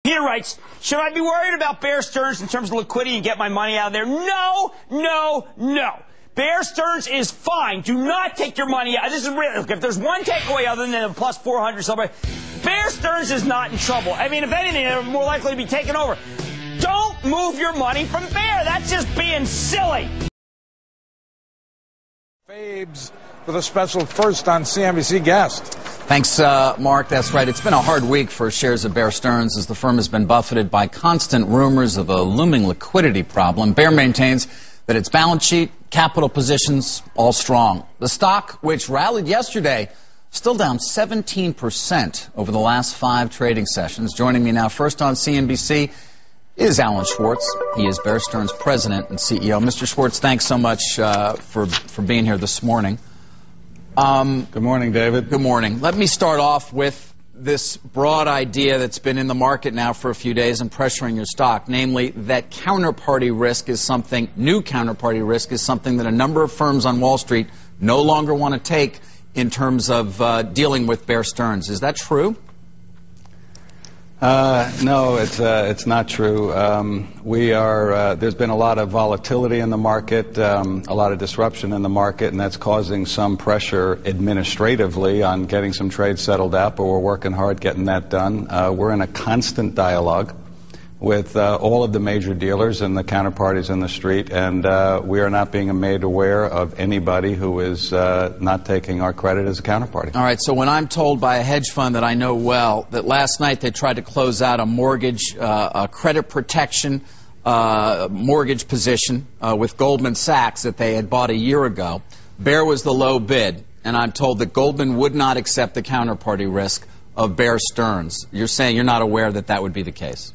He writes, should I be worried about Bear Stearns in terms of liquidity and get my money out of there? No, no, no. Bear Stearns is fine. Do not take your money out. This is real. Look, if there's one takeaway other than a plus 400 somebody, Bear Stearns is not in trouble. I mean, if anything, they're more likely to be taken over. Don't move your money from Bear. That's just being silly. Fabes with a special first on CNBC guest. Thanks, Mark. That's right. It's been a hard week for shares of Bear Stearns as the firm has been buffeted by constant rumors of a looming liquidity problem. Bear maintains that its balance sheet, capital positions, all strong. The stock, which rallied yesterday, still down 17% over the last 5 trading sessions. Joining me now first on CNBC is Alan Schwartz. He is Bear Stearns' president and CEO. Mr. Schwartz, thanks so much for being here this morning. Good morning, David. Good morning. Let me start off with this broad idea that's been in the market now for a few days and pressuring your stock, namely that counterparty risk is something, new counterparty risk is something that a number of firms on Wall Street no longer want to take in terms of dealing with Bear Stearns. Is that true? No, it's not true. There's been a lot of volatility in the market, a lot of disruption in the market, and that's causing some pressure administratively on getting some trades settled out, but we're working hard getting that done. We're in a constant dialogue with all of the major dealers and the counterparties in the street, and we are not being made aware of anybody who is not taking our credit as a counterparty. All right, so when I'm told by a hedge fund that I know well that last night they tried to close out a mortgage, a credit protection mortgage position with Goldman Sachs that they had bought a year ago, Bear was the low bid, and I'm told that Goldman would not accept the counterparty risk of Bear Stearns. You're saying you're not aware that that would be the case?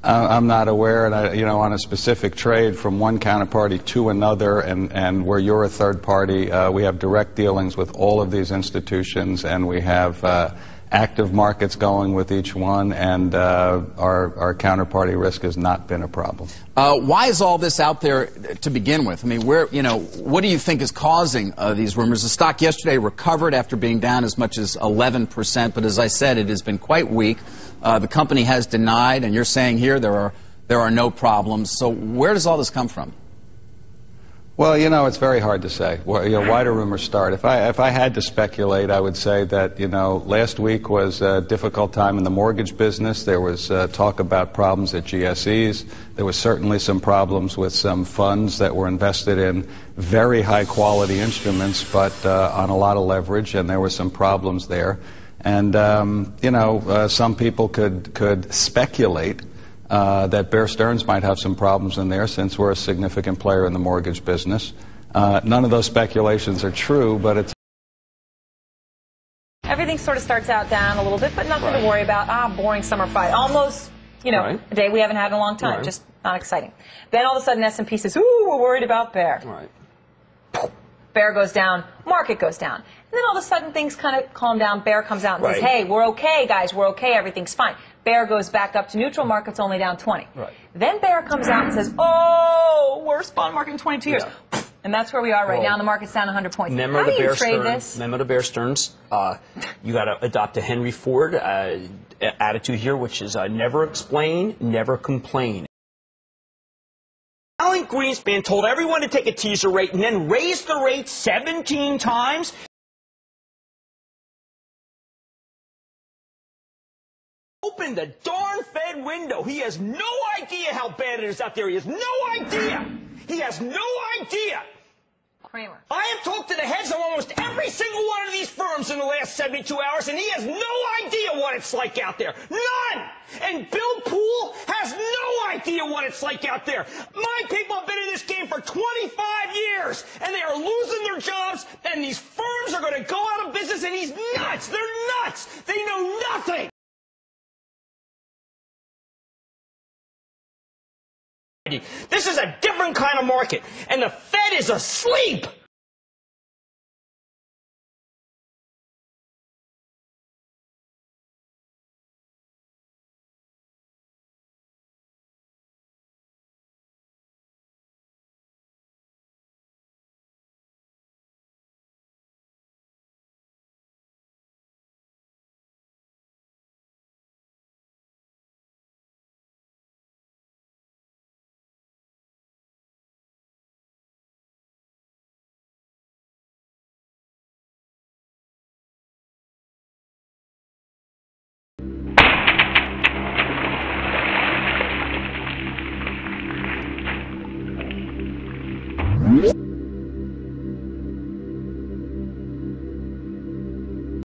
I'm not aware, and on a specific trade from one counterparty to another, and where you're a third party, we have direct dealings with all of these institutions, and we have active markets going with each one, and our counterparty risk has not been a problem. Why is all this out there to begin with? I mean, what do you think is causing these rumors? The stock yesterday recovered after being down as much as 11%, but as I said, it has been quite weak. The company has denied, and you're saying here there are no problems. So where does all this come from? Well, it's very hard to say. Why do rumors start? If I had to speculate, I would say that, last week was a difficult time in the mortgage business. There was talk about problems at GSEs. There was certainly some problems with some funds that were invested in very high-quality instruments, but on a lot of leverage, and there were some problems there. And, some people could speculate that Bear Stearns might have some problems in there since we're a significant player in the mortgage business. None of those speculations are true, but it's... Everything sort of starts out down a little bit, but nothing to worry about. Boring summer fight. Almost, a day we haven't had in a long time. Just not exciting. Then all of a sudden S&P says, ooh, we're worried about Bear. Bear goes down, market goes down. And then all of a sudden things kind of calm down. Bear comes out and says, hey, we're okay, guys, we're okay, everything's fine. Bear goes back up to neutral, market's only down 20. Then Bear comes out and says, oh, worst bond market in 22 years. And that's where we are right now. The market's down 100 points. Memo to Bear Stearns. You got to adopt a Henry Ford attitude here, which is never explain, never complain. Alan Greenspan told everyone to take a teaser rate and then raise the rate 17 times. Open the darn Fed window. He has no idea how bad it is out there. He has no idea. He has no idea. Kramer. I have talked to the heads of almost every single one of these firms in the last 72 hours, and he has no idea what it's like out there. None! And Bill Poole has no idea what it's like out there. My people have been in this game for 25 years, and they are losing their jobs, and these firms are going to go out of business, and he's nuts. They're nuts. They know nothing. This is a different kind of market, and the Fed is asleep. Bye.